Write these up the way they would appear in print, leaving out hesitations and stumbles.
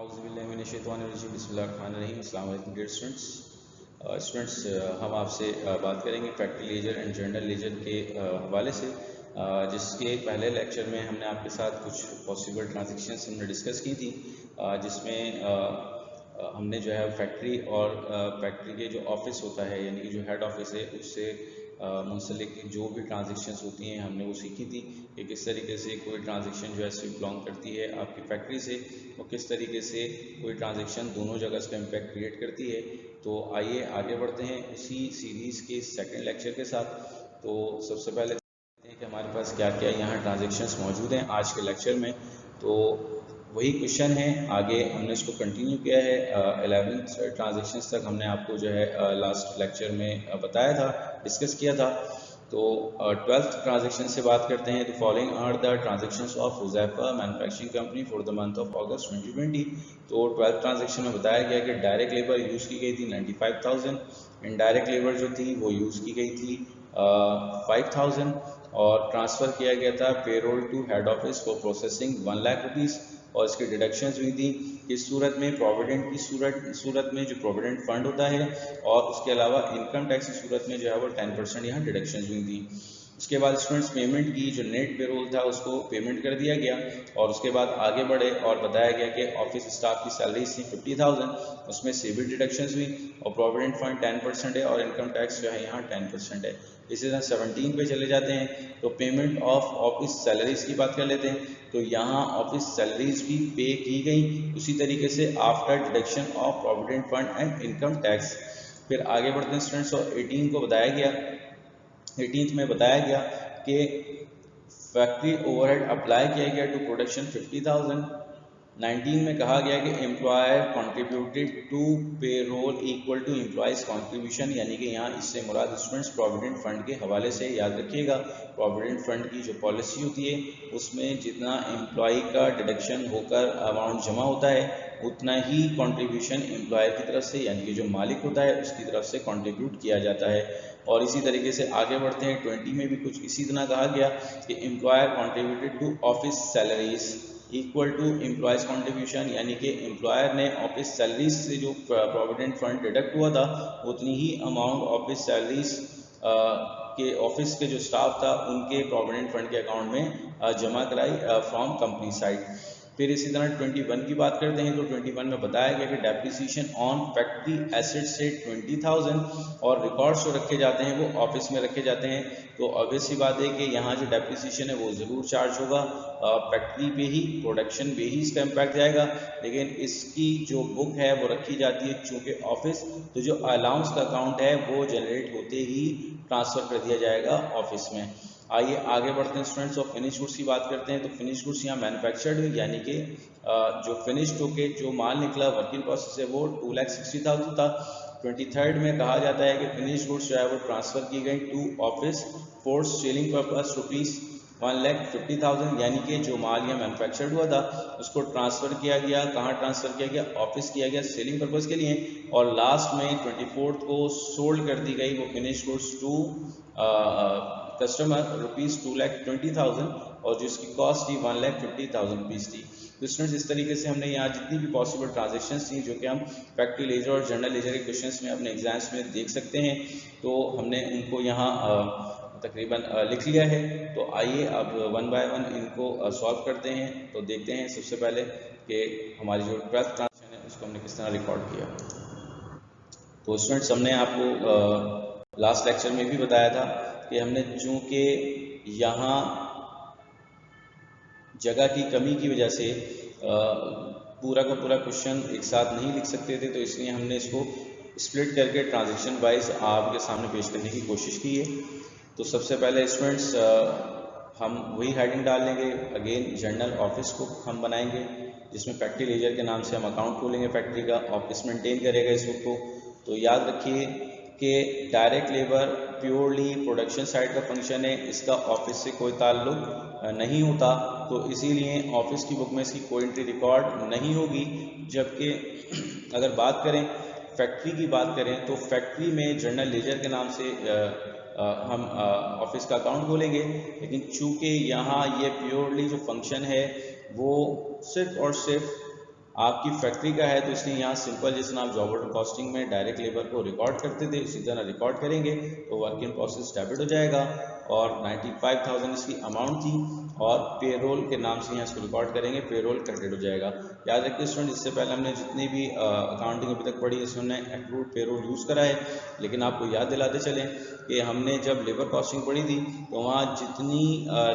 औज़ुबिल्लाहिमिनश्शैतानिर्रजीम बिस्मिल्लाहिर्रहमानिर्रहीम। अस्सलाम वालेकुम डियर स्टूडेंट्स। हम आपसे बात करेंगे factory ledger and journal ledger के हवाले से, जिसके पहले लेक्चर में हमने आपके साथ कुछ पॉसिबल ट्रांजैक्शंस हमने डिस्कस की थी, जिसमें हमने जो है फैक्ट्री और फैक्ट्री के जो ऑफिस होता है यानी कि जो हेड ऑफिस है उससे मुंसलिक जो भी ट्रांजैक्शंस होती हैं हमने वो सीखी थी कि किस तरीके से कोई ट्रांजैक्शन जो है स्विफ्ट बिलोंग करती है आपकी फैक्ट्री से और किस तरीके से कोई ट्रांजैक्शन दोनों जगह का इम्पैक्ट क्रिएट करती है। तो आइए आगे बढ़ते हैं उसी सीरीज़ के सेकंड लेक्चर के साथ। तो सबसे पहले देखते हैं कि हमारे पास क्या क्या यहाँ ट्रांजैक्शंस मौजूद हैं आज के लेक्चर में। तो वही क्वेश्चन है, आगे हमने इसको कंटिन्यू किया है। 11th ट्रांजैक्शंस तक हमने आपको जो है लास्ट लेक्चर में बताया था, डिस्कस किया था। तो 12th ट्रांजैक्शन से बात करते हैं। The following are the transactions of Huzaifa manufacturing company for the month of August 2020। तो 12th ट्रांजैक्शन में बताया गया कि डायरेक्ट लेबर यूज़ की गई थी 95,000, इनडायरेक्ट लेबर जो थी वो यूज़ की गई थी 5,000 और ट्रांसफ़र किया गया था payroll to head office for processing 1 lakh rupees. और इसकी डिडक्शंस हुई थी किस सूरत में, प्रोविडेंट की सूरत में जो प्रोविडेंट फंड होता है, और उसके अलावा इनकम टैक्स की सूरत में जो है वो 10% यहाँ डिडक्शंस हुई थी। उसके बाद स्टूडेंट्स पेमेंट की जो नेट पेरोल था उसको पेमेंट कर दिया गया और उसके बाद आगे बढ़े और बताया गया कि ऑफिस स्टाफ की सैलरी थी 50,000, उसमें से भी डिडक्शंस हुई और प्रोविडेंट फंड 10% है और इनकम टैक्स जो है यहाँ 10% है। इसी तरह 17 पे चले जाते हैं तो पेमेंट ऑफ ऑफिस सैलरीज की बात कर लेते हैं। तो यहाँ ऑफिस सैलरीज भी पे की गई उसी तरीके से after deduction of provident fund and income tax. फिर आगे बढ़ते हैं स्टूडेंट्स और 18 को बताया गया, 18th में बताया गया कि फैक्ट्री ओवरहेड अप्लाई किया गया टू प्रोडक्शन 50,000। 19 में कहा गया कि employer contributed to payroll equal to employees contribution, यानी कि यहाँ इससे मुराद स्टूडेंट्स प्रोविडेंट फंड के हवाले से याद रखिएगा। प्रोविडेंट फंड की जो पॉलिसी होती है उसमें जितना एम्प्लॉय का डिडक्शन होकर अमाउंट जमा होता है उतना ही कंट्रीब्यूशन एम्प्लॉयर की तरफ से यानी कि जो मालिक होता है उसकी तरफ से कंट्रीब्यूट किया जाता है। और इसी तरीके से आगे बढ़ते हैं 20 में भी कुछ इसी तरह कहा गया कि employer contributed to office salaries equal to employees contribution, यानी कि एम्प्लॉयर ने ऑफिस सैलरीज से जो प्रोविडेंट फंड डिडक्ट हुआ था उतनी ही अमाउंट ऑफिस सैलरीज के ऑफिस के जो स्टाफ था उनके प्रोविडेंट फंड के अकाउंट में जमा कराई फ्रॉम कंपनी साइड। फिर इसी तरह 21 की बात करते हैं तो 21 में बताया गया कि डेप्रिसिएशन ऑन फैक्ट्री एसेट से 20,000 और रिकॉर्ड्स जो रखे जाते हैं वो ऑफिस में रखे जाते हैं। तो ऑब्वियस सी बात है कि यहाँ जो डेप्रिसिएशन है वो ज़रूर चार्ज होगा, फैक्ट्री पे ही प्रोडक्शन पे ही इसका इम्पैक्ट जाएगा, लेकिन इसकी जो बुक है वो रखी जाती है चूँकि ऑफिस, तो जो अलाउंस का अकाउंट है वो जनरेट होते ही ट्रांसफ़र कर दिया जाएगा ऑफिस में। आइए आगे बढ़ते हैं स्टूडेंट्स और फिनिश गुड्स की बात करते हैं। तो फिनिश गुड्स यहाँ मैन्युफैक्चर्ड हुई यानी कि जो फिनिश्ड होके जो माल निकला वर्किंग प्रोसेस है वो 2,60,000 था। 23rd में कहा जाता है कि फिनिश गुड्स जो है वो ट्रांसफ़र की गई to office for selling purpose rupees 1,50,000, यानी कि जो माल यहाँ मैन्युफैक्चर्ड हुआ था उसको ट्रांसफ़र किया गया, कहाँ ट्रांसफ़र किया गया, ऑफिस किया गया सेलिंग पर्पस के लिए। और लास्ट में 24th को सोल्ड कर दी गई वो finish goods to customer rupees 2,20,000 और जिसकी कॉस्ट थी 1,50,000 रुपीज़ थी। तो स्टूडेंट्स इस तरीके से हमने यहाँ जितनी भी पॉसिबल ट्रांजेक्शन्स थी जो कि हम फैक्ट्री लेजर और जर्नल लेजर के क्वेश्चंस में अपने एग्जाम्स में देख सकते हैं, तो हमने उनको यहाँ तकरीबन लिख लिया है। तो आइए अब वन बाय वन इनको सॉल्व करते हैं। तो देखते हैं सबसे पहले कि हमारी जो 12th ट्रांजेक्शन है उसको हमने किस तरह रिकॉर्ड किया। तो स्टूडेंट्स हमने आपको लास्ट लेक्चर में भी बताया था कि हमने चूँकि यहाँ जगह की कमी की वजह से पूरा का पूरा क्वेश्चन एक साथ नहीं लिख सकते थे, तो इसलिए हमने इसको स्प्लिट करके ट्रांजैक्शन वाइज आपके सामने पेश करने की कोशिश की है। तो सबसे पहले स्टूडेंट्स हम वही हेडिंग डाल लेंगे, अगेन जर्नल ऑफिस को हम बनाएंगे जिसमें फैक्ट्री लेजर के नाम से हम अकाउंट खोलेंगे फैक्ट्री का, ऑफिस मेंटेन करेगा इस बुक को। तो याद रखिए कि direct labour purely production side का फंक्शन है, इसका ऑफिस से कोई ताल्लुक नहीं होता, तो इसीलिए ऑफिस की बुक में इसकी कोई एंट्री रिकॉर्ड नहीं होगी। जबकि अगर बात करें फैक्ट्री की बात करें तो फैक्ट्री में जर्नल लेजर के नाम से हम ऑफिस का अकाउंट खोलेंगे, लेकिन चूँकि यहाँ ये प्योरली जो फंक्शन है वो सिर्फ और सिर्फ आपकी फैक्ट्री का है तो इसलिए यहाँ सिंपल जिस तरह आप जॉब ऑर्डर कॉस्टिंग में डायरेक्ट लेबर को रिकॉर्ड करते थे उसी तरह रिकॉर्ड करेंगे तो वर्क इन प्रोसेस डेबिट हो जाएगा और 95,000 इसकी अमाउंट थी और पेरोल के नाम से यहाँ इसको रिकॉर्ड करेंगे, पेरोल क्रेडिट हो जाएगा। याद रखिए स्टूडेंट, इससे पहले हमने जितनी भी अकाउंटिंग अभी तक पढ़ी इसमें हमने एक्रूड पेरोल यूज़ करा है, लेकिन आपको याद दिलाते चलें कि हमने जब लेबर कॉस्टिंग पढ़ी थी तो वहाँ जितनी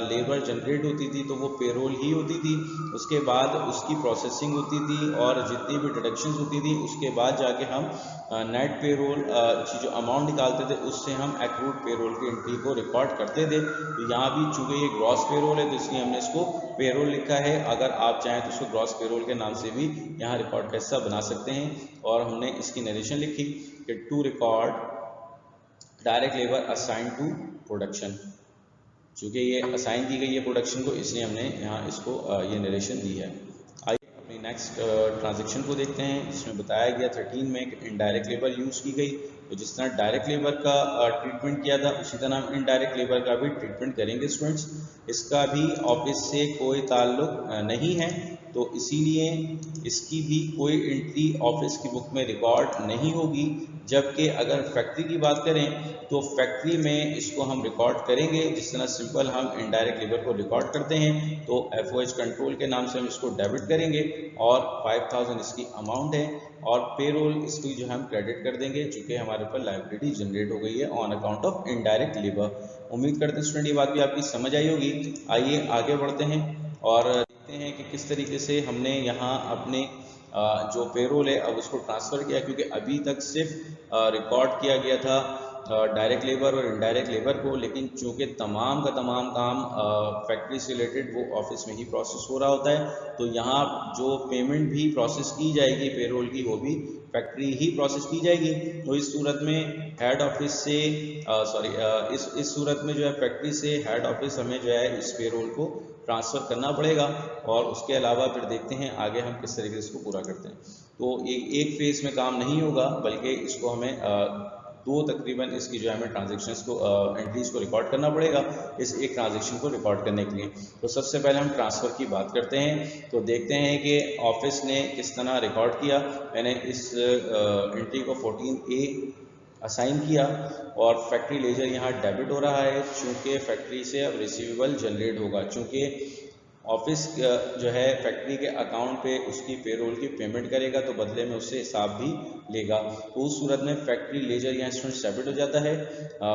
लेबर जनरेट होती थी तो वो पेरोल ही होती थी, उसके बाद उसकी प्रोसेसिंग होती थी और जितनी भी डिडक्शंस होती थी उसके बाद जाके हम नेट पेरोल की जो अमाउंट निकालते थे उससे हम एक्रूड पेरोल की एंट्री को रिकॉर्ड करते थे। तो यहाँ भी चूँकि ये ग्रॉस पेरोल है तो इसलिए हमने इसको पेरोल लिखा है। अगर आप चाहें तो इसको ग्रॉस पेरोल के नाम से भी यहाँ रिकॉर्ड का हिस्सा बना सकते हैं। और हमने इसकी नरेशन लिखी कि to record direct labour assign to production, चूँकि ये असाइन की गई है प्रोडक्शन को इसलिए हमने यहाँ इसको ये नरेशन दी है। आइए अपनी नेक्स्ट ट्रांजेक्शन को देखते हैं जिसमें बताया गया 13 में कि इनडायरेक्ट लेबर यूज़ की गई। तो जिस तरह डायरेक्ट लेबर का ट्रीटमेंट किया था उसी तरह हम इनडायरेक्ट लेबर का भी ट्रीटमेंट करेंगे स्टूडेंट्स। इसका भी ऑफिस से कोई ताल्लुक नहीं है तो इसीलिए इसकी भी कोई एंट्री ऑफिस की बुक में रिकॉर्ड नहीं होगी। जबकि अगर फैक्ट्री की बात करें तो फैक्ट्री में इसको हम रिकॉर्ड करेंगे, जिस तरह सिंपल हम इनडायरेक्ट लेबर को रिकॉर्ड करते हैं तो FOH कंट्रोल के नाम से हम इसको डेबिट करेंगे और 5,000 इसकी अमाउंट है और पेरोल इसकी जो हम क्रेडिट कर देंगे चूँकि हमारे ऊपर लायबिलिटी जनरेट हो गई है on account of indirect labour. उम्मीद करते हैं स्टूडेंट ये बात भी आपकी समझ आई होगी। आइए आगे बढ़ते हैं और देखते हैं कि किस तरीके से हमने यहाँ अपने जो पेरोल है अब उसको ट्रांसफ़र किया, क्योंकि अभी तक सिर्फ रिकॉर्ड किया गया था डायरेक्ट लेबर और इनडायरेक्ट लेबर को, लेकिन चूँकि तमाम का तमाम काम फैक्ट्री से रिलेटेड वो ऑफिस में ही प्रोसेस हो रहा होता है तो यहाँ जो पेमेंट भी प्रोसेस की जाएगी पेरोल की वो भी फैक्ट्री ही प्रोसेस की जाएगी। तो इस सूरत में हेड ऑफिस से इस सूरत में जो है फैक्ट्री से हेड ऑफिस हमें जो है इस पेरोल को ट्रांसफ़र करना पड़ेगा और उसके अलावा फिर देखते हैं आगे हम किस तरीके से इसको पूरा करते हैं। तो एक फेज़ में काम नहीं होगा बल्कि इसको हमें दो तकरीबन इसकी जो है हमें ट्रांजेक्शन्स को एंट्रीज को रिकॉर्ड करना पड़ेगा इस एक ट्रांजेक्शन को रिकॉर्ड करने के लिए। तो सबसे पहले हम ट्रांसफ़र की बात करते हैं तो देखते हैं कि ऑफिस ने किस तरह रिकॉर्ड किया। मैंने इस एंट्री को 14A असाइन किया और फैक्ट्री लेजर यहाँ डेबिट हो रहा है चूँकि फैक्ट्री से अब रिसीवेबल जनरेट होगा, चूँकि ऑफिस जो है फैक्ट्री के अकाउंट पे उसकी पेरोल की पेमेंट करेगा तो बदले में उससे हिसाब भी लेगा। तो उस सूरत में फैक्ट्री लेजर यहाँ स्टूडेंट डेबिट हो जाता है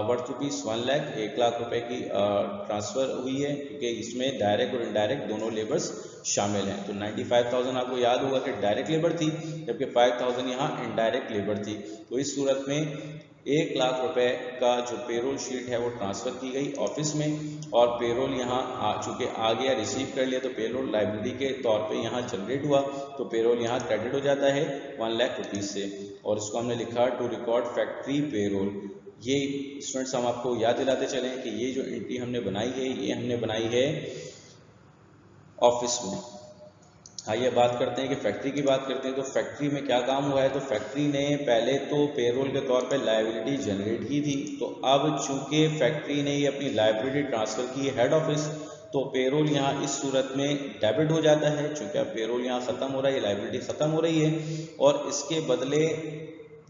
वर्थ रुपीज़ 1 लाख, 1 लाख रुपए की ट्रांसफ़र हुई है क्योंकि इसमें डायरेक्ट और इनडायरेक्ट दोनों लेबर्स शामिल हैं। तो 95,000 आपको याद होगा कि डायरेक्ट लेबर थी जबकि 5,000 यहाँ इनडायरेक्ट लेबर थी। तो इस सूरत में 1 लाख रुपए का जो पेरोल शीट है वो ट्रांसफ़र की गई ऑफिस में और पेरोल यहाँ चूँकि आ गया रिसीव कर लिया तो पेरोल लाइबिलिटी के तौर पे यहाँ जनरेट हुआ तो पेरोल यहाँ क्रेडिट हो जाता है 1 लाख रुपीज़ से और इसको हमने लिखा टू रिकॉर्ड फैक्ट्री पेरोल। ये स्टूडेंट्स हम आपको याद दिलाते चलें कि ये जो एंट्री हमने बनाई है ये हमने बनाई है ऑफिस में। आइए बात करते हैं कि फैक्ट्री की बात करते हैं तो फैक्ट्री में क्या काम हुआ है। तो फैक्ट्री ने पहले तो पेरोल के तौर पे लायबिलिटी जनरेट की थी तो अब चूंकि फैक्ट्री ने ये अपनी लायबिलिटी ट्रांसफ़र की है हेड ऑफिस तो पेरोल यहाँ इस सूरत में डेबिट हो जाता है। चूँकि अब पेरोल यहाँ ख़त्म हो रहा है, लायबिलिटी ख़त्म हो रही है और इसके बदले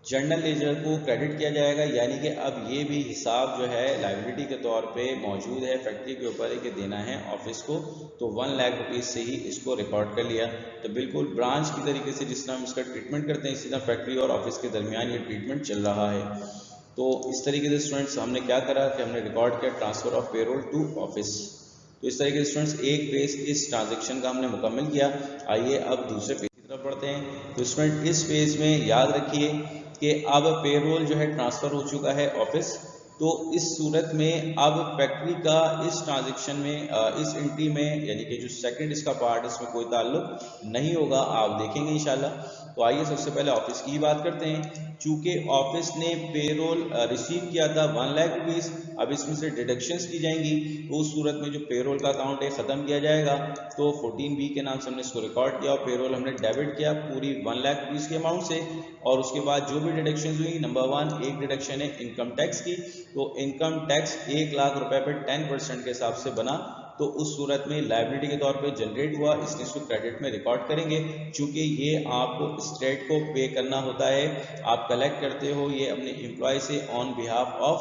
जनरल लेजर को क्रेडिट किया जाएगा, यानी कि अब ये भी हिसाब जो है लायबिलिटी के तौर पे मौजूद है फैक्ट्री के ऊपर कि देना है ऑफिस को। तो 1 लाख रुपीज़ से ही इसको रिकॉर्ड कर लिया। तो बिल्कुल ब्रांच की तरीके से जिस तरह हम इसका ट्रीटमेंट करते हैं इसी तरह फैक्ट्री और ऑफिस के दरमियान ये ट्रीटमेंट चल रहा है। तो इस तरीके से स्टूडेंट्स हमने क्या करा कि हमने रिकॉर्ड किया transfer of payroll to office. तो इस तरीके से स्टूडेंट्स एक पेज इस ट्रांजेक्शन का हमने मुकम्मल किया। आइए अब दूसरे पेज की तरफ बढ़ते हैं। तो स्टूडेंट इस पेज में याद रखिए कि अब पेरोल जो है ट्रांसफ़र हो चुका है ऑफिस। तो इस सूरत में अब फैक्ट्री का इस ट्रांजेक्शन में इस एंट्री में यानी कि जो सेकंड इसका पार्ट इसमें कोई ताल्लुक नहीं होगा, आप देखेंगे इंशाल्लाह। तो आइए सबसे पहले ऑफिस की बात करते हैं। चूँकि ऑफिस ने पेरोल रिसीव किया था 1 लाख रुपीज़, अब इसमें से डिडक्शंस की जाएंगी तो उस सूरत में जो पेरोल का अकाउंट है ख़त्म किया जाएगा। तो 14B के नाम से हमने इसको रिकॉर्ड किया और पेरोल हमने डेबिट किया पूरी 1 लाख रुपीज़ के अमाउंट से और उसके बाद जो भी डिडक्शंस हुई नंबर 1 एक डिडक्शन है इनकम टैक्स की। तो इनकम टैक्स 1 लाख रुपए पर 10% के हिसाब से बना तो उस सूरत में लायबिलिटी के तौर पे जनरेट हुआ, इसलिए इसको क्रेडिट में रिकॉर्ड करेंगे। चूँकि ये आपको स्टेट को पे करना होता है, आप कलेक्ट करते हो ये अपने एम्प्लॉय से ऑन बिहाफ ऑफ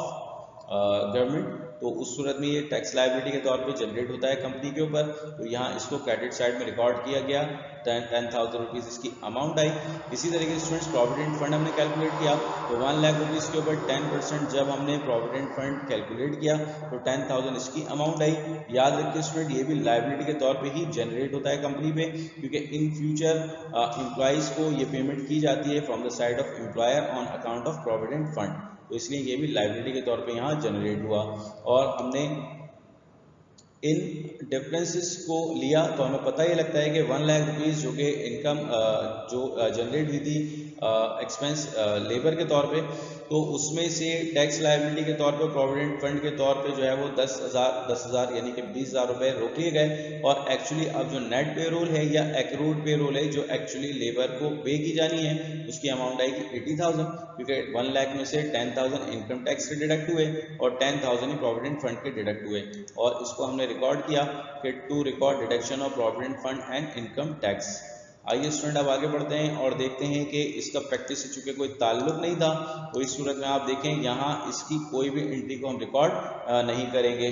गवर्नमेंट, तो उस सूरत में ये टैक्स लायबिलिटी के तौर पे जनरेट होता है कंपनी के ऊपर। तो यहाँ इसको क्रेडिट साइड में रिकॉर्ड किया गया, 10,000 रुपीज़ इसकी अमाउंट आई। इसी तरीके से स्टूडेंट्स प्रोविडेंट फंड हमने कैलकुलेट किया, तो 1 लाख रुपीज़ के ऊपर 10% जब हमने प्रोविडेंट फंड कैलकुलेट किया तो 10,000 इसकी अमाउंट आई। याद रखिए स्टूडेंट, ये भी लायबिलिटी के तौर पे ही जनरेट होता है कंपनी पे, क्योंकि इन फ्यूचर एम्प्लॉयज़ को ये पेमेंट की जाती है from the side of employer on account of provident fund, तो इसलिए ये भी लायबिलिटी के तौर पे यहाँ जनरेट हुआ। और हमने इन डिफरेंसेस को लिया तो हमें पता ही लगता है कि 1 लाख रुपीज़ जो कि इनकम जो जनरेट हुई थी एक्सपेंस लेबर के तौर पे, तो उसमें से टैक्स लायबिलिटी के तौर पे प्रोविडेंट फंड के तौर पे जो है वो 10,000 यानी कि 20,000 रुपये रोक लिए गए। और एक्चुअली अब जो नेट पेरोल है या एक्रूड पेरोल है जो एक्चुअली लेबर को पे की जानी है, उसकी अमाउंट आएगी 80,000, क्योंकि 1 लाख में से 10,000 इनकम टैक्स के डिडक्ट हुए और 10,000 ही प्रोविडेंट फंड के डिडक्ट हुए। और इसको हमने रिकॉर्ड किया कि to record deduction of provident fund and income tax. आइए स्टूडेंट अब आगे बढ़ते हैं और देखते हैं कि इसका प्रैक्टिस से चूंकि कोई ताल्लुक नहीं था, तो इस सूरत में आप देखें यहाँ इसकी कोई भी एंट्री को हम रिकॉर्ड नहीं करेंगे।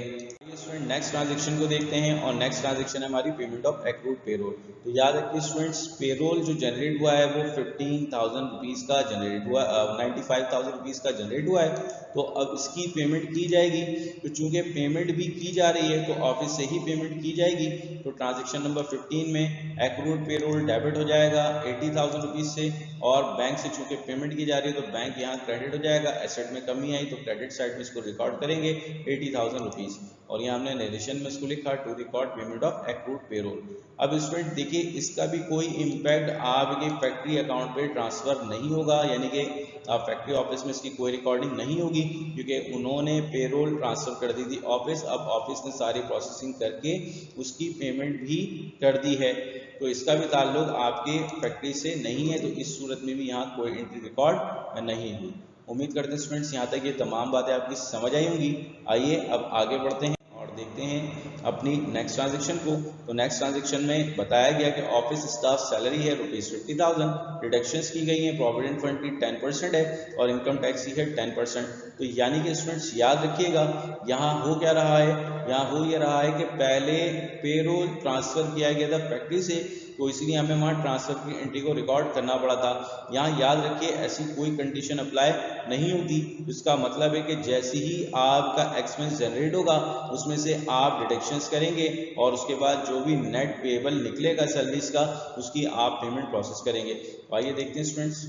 स्टूडेंट नेक्स्ट ट्रांजेक्शन को देखते हैं, और नेक्स्ट ट्रांजेक्शन है हमारी पेमेंट ऑफ एक्रूड पेरोल। तो याद रखिए स्टूडेंट्स, पेरोल जो जनरेट हुआ है वो 15,000 रुपीज़ का जनरेट हुआ, 95,000 रुपीज़ का जनरेट हुआ है। तो अब इसकी पेमेंट की जाएगी, तो चूंकि पेमेंट भी की जा रही है तो ऑफिस से ही पेमेंट की जाएगी। तो ट्रांजेक्शन नंबर 15 में एक्रूड पेरोल डेबिट हो जाएगा 80,000 रुपीज़ से, और बैंक से चूंकि पेमेंट की जा रही है तो बैंक यहाँ क्रेडिट हो जाएगा। एसेट में कमी आई तो क्रेडिट साइड में इसको रिकॉर्ड करेंगे 80,000 रुपीज़, और यहाँ हमने नरेशन में इसको लिखा to record payment of accrued payroll. अब स्टूडेंट देखिए, इसका भी कोई इम्पैक्ट आपके फैक्ट्री अकाउंट पे ट्रांसफ़र नहीं होगा, यानी कि आप फैक्ट्री ऑफिस में इसकी कोई रिकॉर्डिंग नहीं होगी, क्योंकि उन्होंने पेरोल ट्रांसफ़र कर दी थी ऑफिस। अब ऑफिस ने सारी प्रोसेसिंग करके उसकी पेमेंट भी कर दी है, तो इसका भी ताल्लुक आपके फैक्ट्री से नहीं है, तो इस सूरत में भी यहाँ कोई एंट्री रिकॉर्ड नहीं हुई। उम्मीद करते हैं स्टूडेंट्स यहाँ तक ये तमाम बातें आपकी समझ आई होंगी। आइए अब आगे बढ़ते हैं और देखते हैं अपनी नेक्स्ट ट्रांजेक्शन को। तो नेक्स्ट ट्रांजेक्शन में बताया गया कि ऑफिस स्टाफ सैलरी है ₹50,000, डिडक्शंस की गई हैं, प्रोविडेंट फंड की 10% है और इनकम टैक्स की है 10%। तो यानी कि स्टूडेंट्स याद रखिएगा, यहाँ हो क्या रहा है, यहाँ हो ये रहा है कि पहले पेरोल ट्रांसफ़र किया गया था फैक्ट्री से, तो इसलिए हमें वहाँ ट्रांसफ़र की एंट्री को रिकॉर्ड करना पड़ा था। यहाँ याद रखिए ऐसी कोई कंडीशन अप्लाई नहीं होती। इसका मतलब है कि जैसे ही आपका एक्सपेंस जनरेट होगा उसमें से आप डिडक्शंस करेंगे और उसके बाद जो भी नेट पेबल निकलेगा सैलरीज का, उसकी आप पेमेंट प्रोसेस करेंगे। तो आइए देखते हैं स्टूडेंट्स,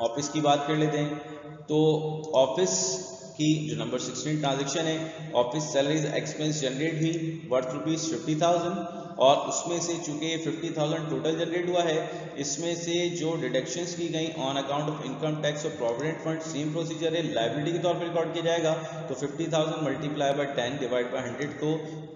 ऑफिस की बात कर लेते हैं। तो ऑफिस की जो नंबर 16 ट्रांजेक्शन है, ऑफिस सैलरीज एक्सपेंस जनरेट हुई वर्थ ₹50,000, और उसमें से चूंकि 50,000 टोटल जनरेट हुआ है, इसमें से जो डिडक्शंस की गई on account of income tax और प्रोविडेंट फंड सेम प्रोसीजर है, लायबिलिटी के तौर पर रिकॉर्ड किया जाएगा। तो 50,000 मल्टीप्लाई बाय 10 डिवाइड बाय 100, तो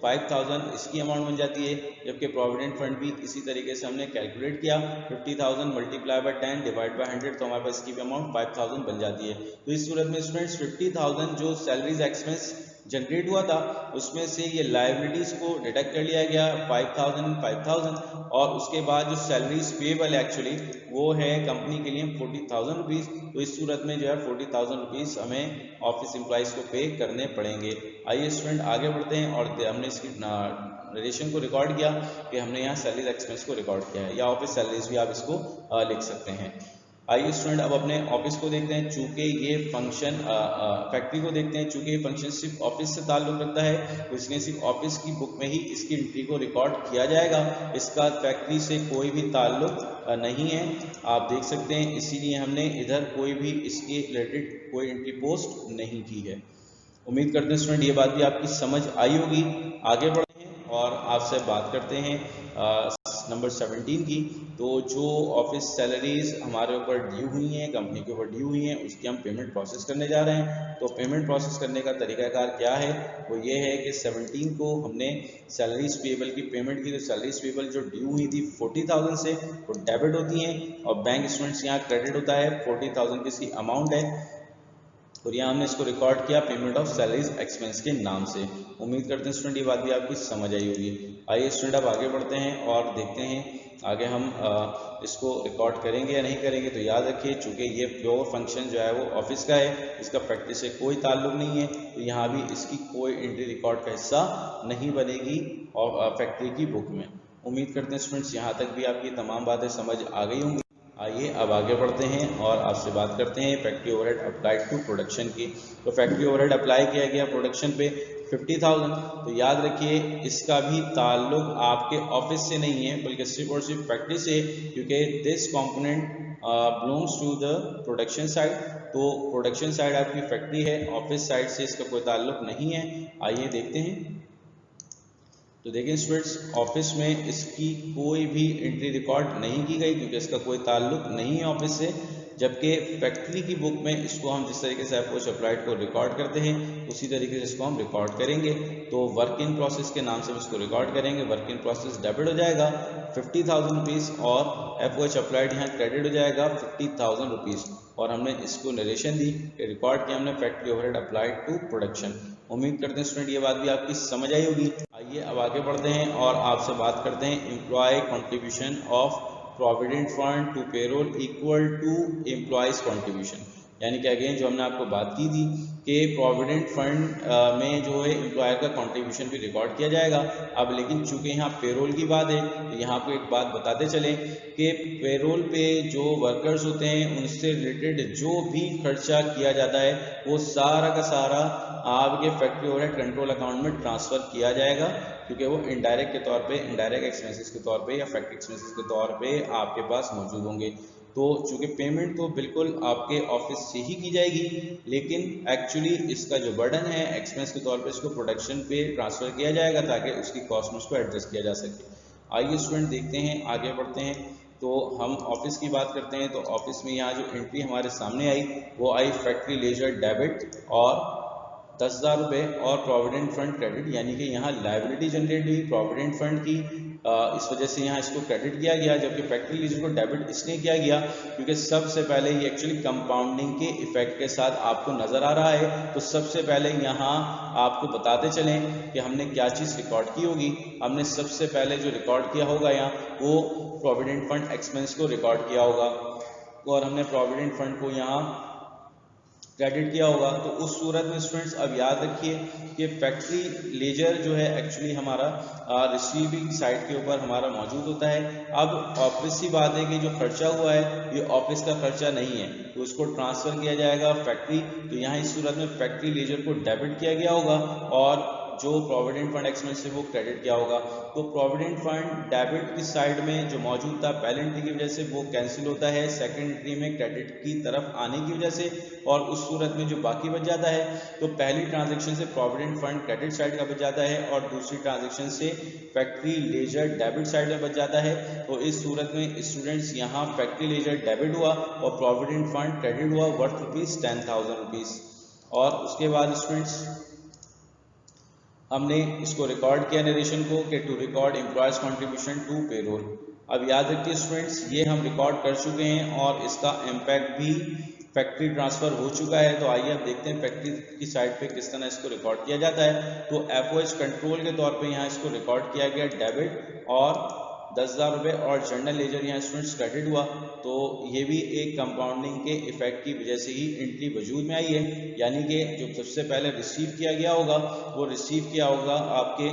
5,000 इसकी अमाउंट बन जाती है। जबकि प्रोविडेंट फंड भी इसी तरीके से हमने कैलकुलेट किया, 50,000 मल्टीप्लाई बाय 10 डिवाइड बाय 100, तो हमारे पास इसकी भी अमाउंट 5,000 बन जाती है। तो इस सूरत में स्टूडेंट्स 50,000 जो सैलरीज एक्सपेंस जनरेट हुआ था उसमें से ये लायबिलिटीज़ को डिडक्ट कर लिया गया 5,000, और उसके बाद जो सैलरीज पेबल एक्चुअली वो है कंपनी के लिए 40,000 रुपीज़। तो इस सूरत में जो है 40,000 रुपीज़ हमें ऑफिस एम्प्लॉइज़ को पे करने पड़ेंगे। आइए स्टूडेंट आगे बढ़ते हैं, और हमने इसकी रिलेशन को रिकॉर्ड किया कि हमने यहाँ सैलरीज एक्सपेंस को रिकॉर्ड किया है, या ऑफिस सैलरीज भी आप इसको लिख सकते हैं। आइए स्टूडेंट अब अपने ऑफिस को देखते हैं। चूंकि ये फंक्शन फैक्ट्री को देखते हैं, चूंकि ये फंक्शन सिर्फ ऑफिस से ताल्लुक़ रखता है, तो इसलिए सिर्फ ऑफिस की बुक में ही इसकी एंट्री को रिकॉर्ड किया जाएगा। इसका फैक्ट्री से कोई भी ताल्लुक़ नहीं है, आप देख सकते हैं, इसीलिए हमने इधर कोई भी इसके रिलेटेड कोई एंट्री पोस्ट नहीं की है। उम्मीद करते हैं स्टूडेंट ये बात भी आपकी समझ आई होगी। आगे बढ़ते हैं और आपसे बात करते हैं नंबर 17 की। तो जो ऑफिस सैलरीज हमारे ऊपर ड्यू हुई हैं, कंपनी के ऊपर ड्यू हुई हैं, उसकी हम पेमेंट प्रोसेस करने जा रहे हैं। तो पेमेंट प्रोसेस करने का तरीकाकार क्या है, वो ये है कि 17 को हमने सैलरीज पेबल की पेमेंट की। तो सैलरीज पेबल जो ड्यू हुई थी 40,000 से, वो डेबिट होती हैं, और बैंक स्टूडेंट्स यहाँ क्रेडिट होता है 40,000 की इसकी अमाउंट है। और यहाँ हमने इसको रिकॉर्ड किया पेमेंट ऑफ सैलरीज एक्सपेंस के नाम से। उम्मीद करते हैं स्टूडेंट ये बात भी आपकी समझ आई होगी। आइए स्टूडेंट अब आगे बढ़ते हैं और देखते हैं आगे हम इसको रिकॉर्ड करेंगे या नहीं करेंगे। तो याद रखिए चूंकि ये प्योर फंक्शन जो है वो ऑफिस का है, इसका फैक्ट्री से कोई ताल्लुक नहीं है, तो यहाँ भी इसकी कोई एंट्री रिकॉर्ड का हिस्सा नहीं बनेगी और फैक्ट्री की बुक में। उम्मीद करते हैं स्टूडेंट्स यहाँ तक भी आपकी तमाम बातें समझ आ गई होंगी। आइए अब आगे बढ़ते हैं और आपसे बात करते हैं factory overhead applied to production की। तो फैक्ट्री ओवरहेड अप्लाई किया गया प्रोडक्शन पे 50,000। तो याद रखिए इसका भी ताल्लुक आपके ऑफिस से नहीं है बल्कि सिर्फ और सिर्फ फैक्ट्री से, क्योंकि this component belongs to the production side. तो प्रोडक्शन साइड आपकी फैक्ट्री है, ऑफिस साइड से इसका कोई ताल्लुक नहीं है। आइए देखते हैं। तो देखिए स्टूडेंट्स ऑफिस में इसकी कोई भी एंट्री रिकॉर्ड नहीं की गई क्योंकि इसका कोई ताल्लुक नहीं है ऑफिस से, जबकि फैक्ट्री की बुक में इसको हम जिस तरीके से अप्रोच अप्लाइड को रिकॉर्ड करते हैं उसी तरीके से इसको हम रिकॉर्ड करेंगे। तो वर्क इन प्रोसेस के नाम से हम इसको रिकॉर्ड करेंगे। वर्क इन प्रोसेस डेबिट हो जाएगा 50,000 रुपीज़ और एफओएच अप्लाइड यहाँ क्रेडिट हो जाएगा 50,000 रुपीज़। और हमने इसको नरेशन दी कि रिकॉर्ड किया हमने factory overhead applied to production. उम्मीद करते हैं स्टूडेंट ये बात भी आपकी समझ आई होगी। आइए अब आगे बढ़ते हैं और आपसे बात करते हैं employee contribution of provident fund to payroll equal to employees contribution. यानी कि अगेन जो हमने आपको बात की थी कि प्रोविडेंट फंड में जो है एम्प्लॉयर का कंट्रीब्यूशन भी रिकॉर्ड किया जाएगा। अब लेकिन चूंकि यहाँ पेरोल की बात है तो यहाँ आपको एक बात बताते चलें कि पेरोल पे जो वर्कर्स होते हैं उनसे रिलेटेड जो भी खर्चा किया जाता है वो सारा का सारा आपके फैक्ट्री ओवरहेड कंट्रोल अकाउंट में ट्रांसफ़र किया जाएगा, क्योंकि वो इनडायरेक्ट के तौर पे, इनडायरेक्ट एक्सपेंसेस के तौर पे या फैक्ट्री एक्सपेंसेस के तौर पे आपके पास मौजूद होंगे। तो चूंकि पेमेंट तो बिल्कुल आपके ऑफिस से ही की जाएगी, लेकिन एक्चुअली इसका जो बर्डन है एक्सपेंस के तौर पे इसको प्रोडक्शन पे ट्रांसफ़र किया जाएगा ताकि उसकी कॉस्ट में उसको एडजस्ट किया जा सके। आइए स्टूडेंट देखते हैं, आगे बढ़ते हैं। तो हम ऑफिस की बात करते हैं। तो ऑफिस में यहाँ जो एंट्री हमारे सामने आई वो आई फैक्ट्री लेजर डेबिट और 10,000 रुपये और प्रोविडेंट फंड क्रेडिट, यानी कि यहाँ लायबिलिटी जनरेट हुई प्रोविडेंट फंड की, इस वजह से यहाँ इसको क्रेडिट किया गया, जबकि फैक्ट्री लीजर को डेबिट इसलिए किया गया क्योंकि सबसे पहले ये एक्चुअली कंपाउंडिंग के इफेक्ट के साथ आपको नज़र आ रहा है। तो सबसे पहले यहाँ आपको बताते चलें कि हमने क्या चीज़ रिकॉर्ड की होगी। हमने सबसे पहले जो रिकॉर्ड किया होगा यहाँ वो प्रोविडेंट फंड एक्सपेंस को रिकॉर्ड किया होगा और हमने प्रोविडेंट फंड को यहाँ क्रेडिट किया होगा। तो उस सूरत में स्टूडेंट्स अब याद रखिए कि फैक्ट्री लेजर जो है एक्चुअली हमारा रिसीविंग साइड के ऊपर हमारा मौजूद होता है। अब ऑफिस की बात है कि जो खर्चा हुआ है ये ऑफिस का खर्चा नहीं है, तो उसको ट्रांसफ़र किया जाएगा फैक्ट्री। तो यहाँ इस सूरत में फैक्ट्री लेजर को डेबिट किया गया होगा और जो प्रोविडेंट फंड एक्सपेंस है वो क्रेडिट किया होगा। तो प्रोविडेंट फंड डेबिट की साइड में जो मौजूद था पहले एंट्री की वजह से वो कैंसिल होता है सेकंड एंट्री में क्रेडिट की तरफ आने की वजह से, और उस सूरत में जो बाकी बच जाता है तो पहली ट्रांजैक्शन से प्रोविडेंट फंड क्रेडिट साइड का बच जाता है और दूसरी ट्रांजैक्शन से फैक्ट्री लेजर डेबिट साइड में बच जाता है। तो इस सूरत में स्टूडेंट्स यहाँ फैक्ट्री लेजर डेबिट हुआ और प्रोविडेंट फंड क्रेडिट हुआ वर्थ ₹10,000 रुपीज़। और उसके बाद स्टूडेंट्स हमने इसको रिकॉर्ड किया नरेशन को कि to record employees contribution to payroll. अब याद रखिए स्टूडेंट्स ये हम रिकॉर्ड कर चुके हैं और इसका इम्पैक्ट भी फैक्ट्री ट्रांसफ़र हो चुका है। तो आइए अब देखते हैं फैक्ट्री की साइड पे किस तरह इसको रिकॉर्ड किया जाता है। तो एफओएच कंट्रोल के तौर पे यहाँ इसको रिकॉर्ड किया गया डेबिट और 10,000 रुपये और जनरल लेजर यहाँ स्टूडेंट्स क्रेडिट हुआ। तो ये भी एक कंपाउंडिंग के इफेक्ट की वजह से ही एंट्री वजूद में आई है, यानी कि जो सबसे पहले रिसीव किया गया होगा वो रिसीव किया होगा आपके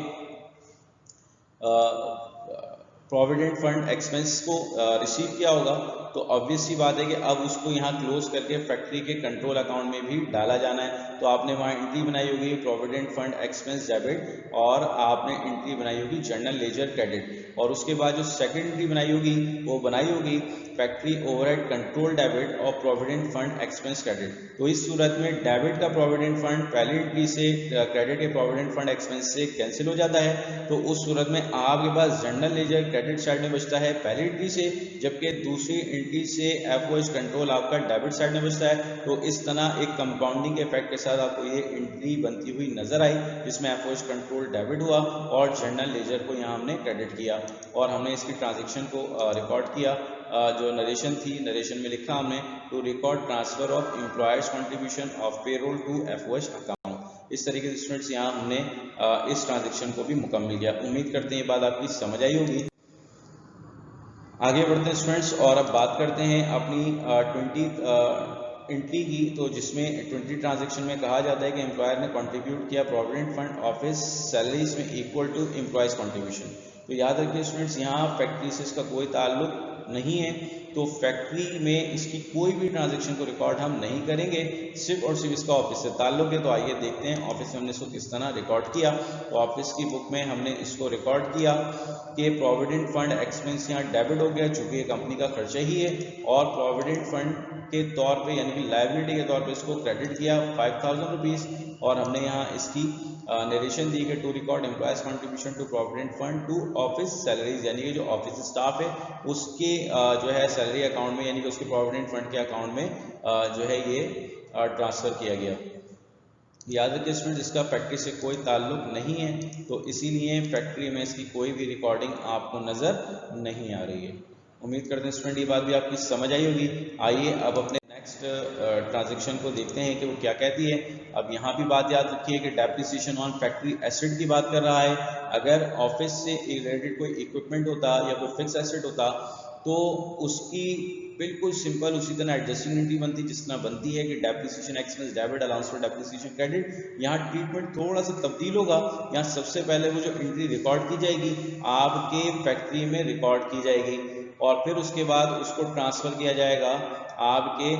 प्रोविडेंट फंड एक्सपेंस को रिसीव किया होगा। तो ऑब्वियस सी बात है कि अब उसको यहाँ क्लोज करके फैक्ट्री के कंट्रोल अकाउंट में भी डाला जाना है। तो आपने वहाँ एंट्री बनाई होगी प्रोविडेंट फंड एक्सपेंस डेबिट और आपने एंट्री बनाई होगी जनरल लेजर क्रेडिट, और उसके बाद जो सेकंड एंट्री बनाई होगी वो बनाई होगी फैक्ट्री ओवरहेड कंट्रोल डेबिट और प्रोविडेंट फंड एक्सपेंस क्रेडिट। तो इस सूरत में डेबिट का प्रोविडेंट फंड पहली एंट्री से क्रेडिट के प्रोविडेंट फंड एक्सपेंस से कैंसिल हो जाता है। तो उस सूरत में आपके पास जनरल लेजर क्रेडिट साइड में बचता है पहली एंट्री से, जबकि दूसरी एंट्री से एफओएच कंट्रोल आपका डेबिट साइड में बचता है। तो इस तरह एक कंपाउंडिंग इफेक्ट के साथ आपको ये एंट्री बनती हुई नजर आई जिसमें एफओएच कंट्रोल डेबिट हुआ और जनरल लेजर को यहाँ हमने क्रेडिट किया और हमने इसकी ट्रांजेक्शन को रिकॉर्ड किया जो नरेशन थी, नरेशन में लिखा हमने to record transfer of employers contribution of payroll to FOH account. इस तरीके से स्टूडेंट्स यहाँ हमने इस ट्रांजेक्शन को भी मुकम्मल किया। उम्मीद करते हैं ये बात आपकी समझ आई होगी। आगे बढ़ते हैं स्टूडेंट्स और अब बात करते हैं अपनी 20 एंट्री की, तो जिसमें 20 ट्रांजैक्शन में कहा जाता है कि एम्प्लॉयर ने कंट्रीब्यूट किया प्रोविडेंट फंड ऑफिस सैलरीज में इक्वल टू एम्प्लॉयज कंट्रीब्यूशन। तो याद रखिए स्टूडेंट्स, यहाँ फैक्ट्री से इसका कोई ताल्लुक नहीं है, तो फैक्ट्री में इसकी कोई भी ट्रांजैक्शन को रिकॉर्ड हम नहीं करेंगे, सिर्फ और सिर्फ इसका ऑफिस से ताल्लुक है। तो आइए देखते हैं ऑफिस में हमने इसको किस तरह रिकॉर्ड किया। तो ऑफिस की बुक में हमने इसको रिकॉर्ड किया कि प्रोविडेंट फंड एक्सपेंस यहाँ डेबिट हो गया, चूंकि ये कंपनी का खर्चा ही है, और प्रोविडेंट फंड के तौर पे यानी कि लायबिलिटी के तौर पे इसको क्रेडिट किया 5000 रुपीज़। और हमने यहाँ इसकी नरेशन दी कि to record employees contribution to provident fund to office salaries, यानी कि जो ऑफिस स्टाफ है उसके जो है सैलरी अकाउंट में यानी कि उसके प्रोविडेंट फंड के अकाउंट में जो है ये ट्रांसफ़र किया गया। याद रखिए स्टूडेंट, इसका फैक्ट्री से कोई ताल्लुक नहीं है, तो इसीलिए फैक्ट्री में इसकी कोई भी रिकॉर्डिंग आपको नज़र नहीं आ रही है। उम्मीद करते हैं स्टूडेंट ये बात भी आपकी समझ आई होगी। आइए अब अपने नेक्स्ट ट्रांजैक्शन को देखते हैं कि वो क्या कहती है। अब यहाँ भी बात याद रखिए कि डेप्रिसिएशन ऑन फैक्ट्री एसेट की बात कर रहा है। अगर ऑफिस से रिलेटेड कोई इक्विपमेंट होता या कोई फिक्स एसेट होता तो उसकी बिल्कुल सिंपल उसी तरह एडजस्टिंग एंट्री बनती जिस तरह बनती है कि depreciation expense debit, allowance for depreciation credit. यहाँ ट्रीटमेंट थोड़ा सा तब्दील होगा। यहाँ सबसे पहले वो जो एंट्री रिकॉर्ड की जाएगी आपके फैक्ट्री में रिकॉर्ड की जाएगी, और फिर उसके बाद उसको ट्रांसफ़र किया जाएगा आपके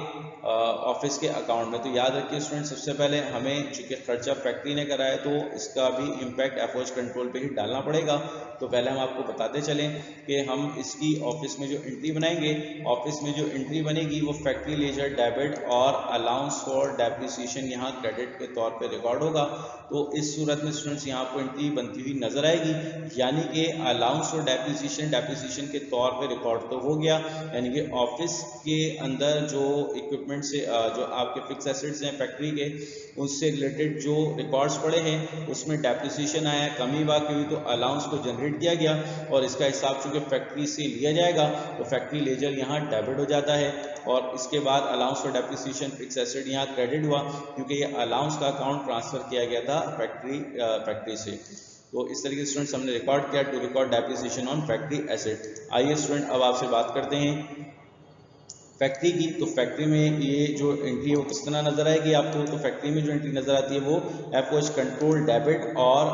ऑफिस के अकाउंट में। तो याद रखिए स्टूडेंट, सबसे पहले हमें चूँकि खर्चा फैक्ट्री ने करा है तो इसका भी इम्पैक्ट एफओएच कंट्रोल पे ही डालना पड़ेगा। तो पहले हम आपको बताते चलें कि हम इसकी ऑफिस में जो एंट्री बनाएंगे, ऑफिस में जो एंट्री बनेगी वो फैक्ट्री लेजर डेबिट और अलाउंस फॉर डेप्रिसिएशन यहाँ क्रेडिट के तौर पे रिकॉर्ड होगा। तो इस सूरत में स्टूडेंट्स यहाँ आपको एंट्री बनती हुई नजर आएगी, यानी कि अलाउंस फॉर डेप्रिसिएशन के तौर पे रिकॉर्ड तो हो गया, यानी कि ऑफिस के अंदर जो इक्विपमेंट से जो आपके फिक्स एसेट्स हैं फैक्ट्री के, उससे रिलेटेड जो रिकॉर्ड्स पड़े हैं उसमें डेप्रिसिएशन आया, कमी बाकी हुई तो अलाउंस को जनरेट किया गया, और इसका हिसाब चूँकि फैक्ट्री से लिया जाएगा तो फैक्ट्री लेजर यहाँ डेबिट हो जाता है, और इसके बाद allowance for depreciation fix asset यहाँ क्रेडिट हुआ क्योंकि ये अलाउंस का अकाउंट ट्रांसफर किया गया था फैक्ट्री से। तो इस तरीके से स्टूडेंट्स हमने रिकॉर्ड किया to record depreciation on factory asset. आइए स्टूडेंट अब आपसे बात करते हैं फैक्ट्री की। तो फैक्ट्री में ये जो एंट्री है वो किस तरह नजर आएगी आपको। तो फैक्ट्री में जो एंट्री नजर आती है वो एफओएच कंट्रोल डेबिट और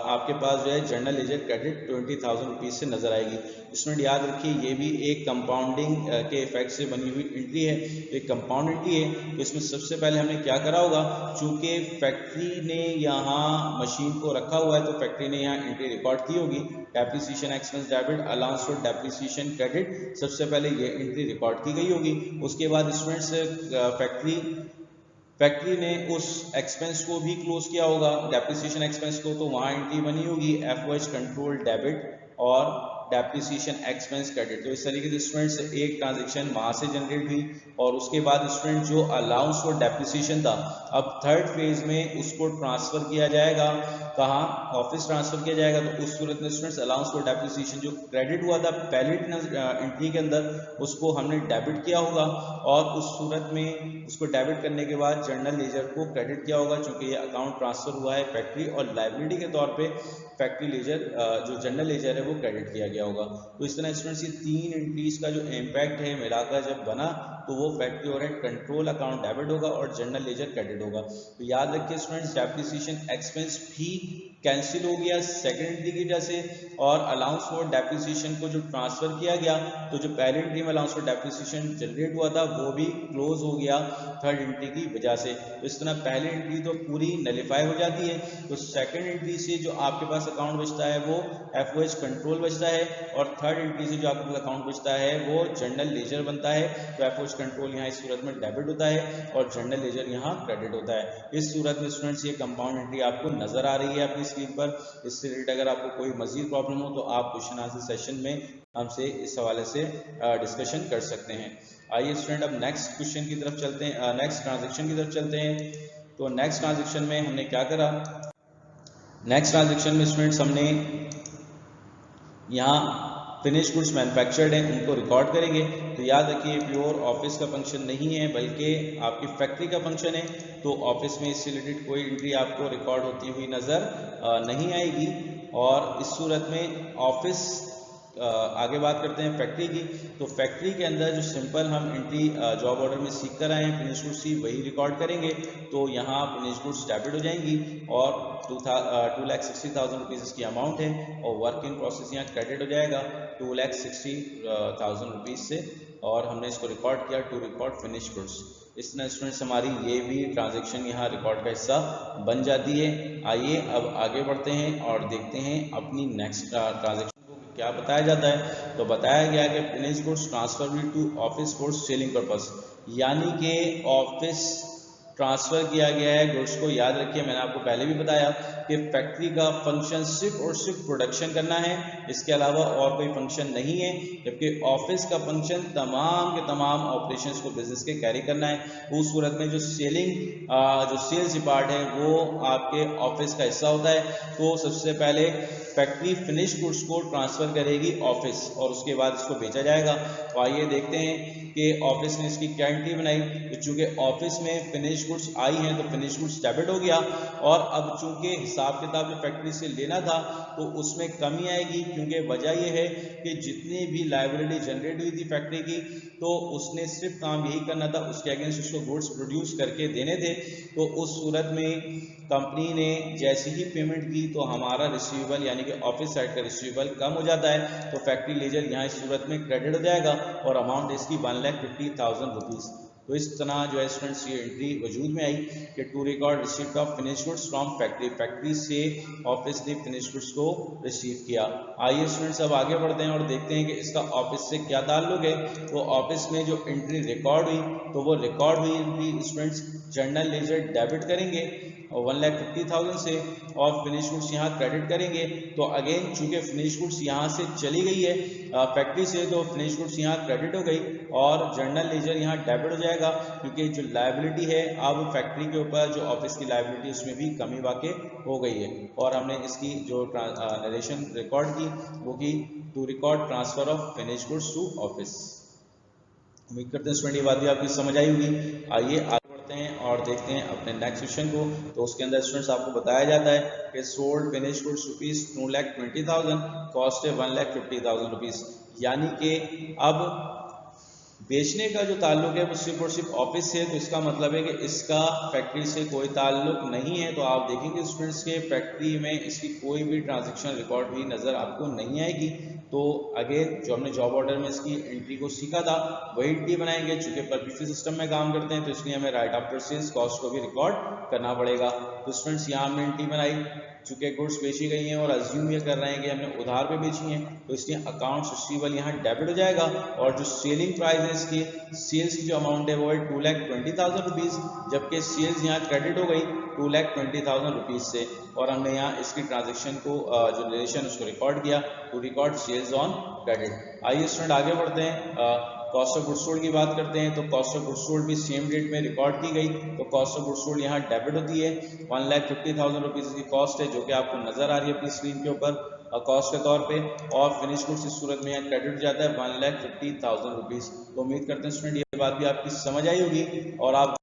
आपके पास जो है जनरल लेजर क्रेडिट 20,000 रुपीज़ से नजर आएगी। स्टूडेंट याद रखिए ये भी एक कंपाउंडिंग के इफेक्ट से बनी हुई एंट्री है, एक कंपाउंड एंट्री है। तो इसमें सबसे पहले हमने क्या करा होगा, चूंकि फैक्ट्री ने यहाँ मशीन को रखा हुआ है तो फैक्ट्री ने यहाँ एंट्री रिकॉर्ड की होगी, depreciation expense debit, allowance for depreciation credit, सबसे पहले ये एंट्री रिकॉर्ड की गई होगी। उसके बाद स्टूडेंट्स फैक्ट्री ने उस एक्सपेंस को भी क्लोज किया होगा, डेप्रिसिएशन एक्सपेंस को, तो वहाँ एंट्री बनी होगी एफओएच कंट्रोल डेबिट और डेप्रिसिएशन एक्सपेंस क्रेडिट। तो इस तरीके से स्टूडेंट्स एक ट्रांजैक्शन वहाँ से जनरेट हुई, और उसके बाद स्टूडेंट जो अलाउंस फॉर डेप्रिसिएशन था अब थर्ड फेज में उसको ट्रांसफर किया जाएगा, कहाँ, ऑफिस ट्रांसफर किया जाएगा। तो उस सूरत में स्टूडेंट्स अलाउंस फॉर डेप्रिसिएशन जो क्रेडिट हुआ था पहले एंट्री के अंदर उसको हमने डेबिट किया होगा, और उस सूरत में उसको डेबिट करने के बाद जनरल लेजर को क्रेडिट किया होगा, चूंकि ये अकाउंट ट्रांसफर हुआ है फैक्ट्री, और लायबिलिटी के तौर पे फैक्ट्री लेजर जो जनरल लेजर है वो क्रेडिट किया गया होगा। तो इस तरह स्टूडेंट्स ये तीन एंट्रीज का जो इम्पैक्ट है मिलाकर जब बना तो वो factory overhead control account debit होगा और जनरल लेजर क्रेडिट होगा। तो याद रखिए स्टूडेंट्स, डेप्रिसिएशन एक्सपेंस भी कैंसिल हो गया सेकंड एंट्री की वजह से, और अलाउंस फॉर डेप्रिसिएशन को जो ट्रांसफर किया गया तो जो पहली एंट्री में अलाउंस फॉर डेप्रिसिएशन जनरेट हुआ था वो भी क्लोज हो गया थर्ड एंट्री की वजह से। तो इस तरह पहली एंट्री तो पूरी नलिफाई हो जाती है, तो सेकंड एंट्री से जो आपके पास अकाउंट बचता है वो एफओएच कंट्रोल बचता है, और थर्ड एंट्री से जो आपके पास अकाउंट बचता है वो जनरल लेजर बनता है। तो एफओएच कंट्रोल यहाँ इस सूरत में डेबिट होता है और जनरल लेजर यहाँ क्रेडिट होता है। इस सूरत में स्टूडेंट्स ये कंपाउंड एंट्री आपको नजर आ रही है अपनी स्क्रीन पर। इससे रिलेटेड अगर आपको कोई मजीद प्रॉब्लम हो तो आप क्वेश्चन आंसर सेशन में हमसे इस हवाले से डिस्कशन कर सकते हैं। आइए स्टूडेंट अब नेक्स्ट क्वेश्चन की तरफ चलते हैं, नेक्स्ट ट्रांजैक्शन की तरफ चलते हैं। तो नेक्स्ट ट्रांजैक्शन में हमने क्या करा, नेक्स्ट ट्रांजैक्शन में स्टूडेंट्स हमने यहाँ फिनिश गुड्स मैन्युफैक्चर्ड हैं उनको रिकॉर्ड करेंगे। तो याद रखिए प्योर ऑफिस का फंक्शन नहीं है बल्कि आपकी फैक्ट्री का फंक्शन है। तो ऑफिस में इससे रिलेटेड कोई एंट्री आपको रिकॉर्ड होती हुई नज़र नहीं आएगी। और इस सूरत में ऑफिस आगे बात करते हैं फैक्ट्री की। तो फैक्ट्री के अंदर जो सिंपल हम एंट्री जॉब ऑर्डर में सीख कर आए हैं फिनिश गुड्स की वही रिकॉर्ड करेंगे। तो यहाँ फिनिश गुड्स डेबिट हो जाएंगी और 2,60,000 रुपीज़ इसकी अमाउंट है और वर्क इन प्रोसेस यहाँ क्रेडिट हो जाएगा 2,60,000 रुपीज़ से और हमने इसको रिकॉर्ड किया टू रिकॉर्ड फिनिश गुड्स। इस तरह स्टूडेंट्स हमारी ये भी ट्रांजैक्शन यहाँ रिकॉर्ड का हिस्सा बन जाती है। आइए अब आगे बढ़ते हैं और देखते हैं अपनी नेक्स्ट ट्रांजैक्शन क्या बताया जाता है। तो बताया गया कि finish goods transfer to office for selling purpose, यानी कि ऑफिस ट्रांसफ़र किया गया है गुड्स को। याद रखिए मैंने आपको पहले भी बताया कि फैक्ट्री का फंक्शन सिर्फ और सिर्फ प्रोडक्शन करना है, इसके अलावा और कोई फंक्शन नहीं है। जबकि ऑफिस का फंक्शन तमाम के तमाम ऑपरेशंस को बिजनेस के कैरी करना है। उस सूरत में जो सेल्स पार्ट है वो आपके ऑफिस का हिस्सा होता है। तो सबसे पहले फैक्ट्री फिनिश गुड्स को ट्रांसफ़र करेगी ऑफिस और उसके बाद इसको बेचा जाएगा। तो आइए देखते हैं कि ऑफिस ने इसकी क्या एंट्री बनाई। तो चूँकि ऑफिस में फिनिश गुड्स आई हैं तो फिनिश गुड्स डेबिट हो गया और अब चूँकि हिसाब किताब जो फैक्ट्री से लेना था तो उसमें कमी आएगी, क्योंकि वजह यह है कि जितनी भी लायबिलिटी जनरेट हुई थी फैक्ट्री की तो उसने सिर्फ काम यही करना था, उसके अगेंस्ट उसको गुड्स प्रोड्यूस करके देने थे। तो उस सूरत में कंपनी ने जैसी ही पेमेंट की तो हमारा रिसीवेबल यानी कि ऑफिस साइड का रिसीवेबल कम हो जाता है। तो फैक्ट्री लेजर यहाँ इस सूरत में क्रेडिट हो जाएगा और अमाउंट इसकी 1,50,000 रुपीज़। तो इस तरह जो है स्टूडेंट्स ये एंट्री वजूद में आई कि to record receipt of finish goods from factory, factory से ऑफिस ने फिनिश गुड्स को रिसीव किया। आइए स्टूडेंट्स अब आगे बढ़ते हैं और देखते हैं कि इसका ऑफिस से क्या ताल्लुक है। तो ऑफिस में जो एंट्री रिकॉर्ड हुई तो वो रिकॉर्ड हुई स्टूडेंट्स जर्नल लेजर डेबिट करेंगे और 1,50,000 से और फिनिश गुड्स यहाँ क्रेडिट करेंगे। तो अगेन चूँकि फिनिश गुड्स यहाँ से चली गई है फैक्ट्री से तो फिनिश गुड्स यहाँ क्रेडिट हो गई और जर्नल लेजर यहाँ डेबिट हो जाएगा, क्योंकि जो लायबिलिटी है अब फैक्ट्री के ऊपर जो ऑफिस की लायबिलिटी उसमें भी कमी वाक़ई हो गई है। और हमने इसकी जो नरेशन रिकॉर्ड की वो की to record transfer of finish goods to office. उम्मीद करते हैं स्टूडेंट ये बात भी आपकी समझ आई होगी। आइए आगे बढ़ते हैं और देखते हैं अपने नेक्स्ट सेक्शन को। तो उसके अंदर स्टूडेंट्स आपको बताया जाता है कि sold finish goods rupees 2,20,000, cost है 1,50,000 रुपीज़। यानी कि अब बेचने का जो ताल्लुक है वो सिर्फ और सिर्फ ऑफिस से है, तो इसका मतलब है कि इसका फैक्ट्री से कोई ताल्लुक नहीं है। तो आप देखेंगे स्टूडेंट्स के फैक्ट्री में इसकी कोई भी ट्रांजैक्शन रिकॉर्ड हुई नज़र आपको नहीं आएगी। तो अगेन जो हमने जॉब ऑर्डर में इसकी एंट्री को सीखा था वही एंट्री बनाएंगे। चूँकि परमिशन सिस्टम में काम करते हैं तो इसलिए हमें राइट आफ्टर सेल्स कॉस्ट को भी रिकॉर्ड करना पड़ेगा। तो स्टूडेंट्स यहाँ हमने एंट्री बनाई, चूँकि गुड्स बेची गई हैं और अज्यूम ये कर रहे हैं कि हमने उधार पे बेची हैं तो इसलिए अकाउंट्स रिसीवेबल यहाँ डेबिट हो जाएगा और जो सेलिंग प्राइस है इसकी सेल्स की जो अमाउंट है वो है 2,20,000 रुपीज़, जबकि सेल्स यहाँ क्रेडिट हो गई 2,20,000 रुपीज़ से और हमने यहाँ इसकी ट्रांजेक्शन को जो रिलेशन उसको रिकॉर्ड किया to record sales on credit. आइए स्टूडेंट आगे बढ़ते हैं। कॉस्ट ऑफ गुड्स सोल्ड की बात करते हैं। तो कॉस्ट ऑफ गुड्स सोल्ड भी सेम डेट में रिकॉर्ड की गई। तो कॉस्ट ऑफ गुड्स सोल्ड यहाँ डेबिट होती है 1,50,000 रुपीज़ की कॉस्ट है जो कि आपको नज़र आ रही है अपनी स्क्रीन के ऊपर कॉस्ट के तौर पे और फिनिश गुड्स इस सूरत में यहाँ क्रेडिट हो जाता है 1,50,000 रुपीज़। तो उम्मीद करते हैं स्टूडेंट ये बात भी आपकी समझ आई होगी और आप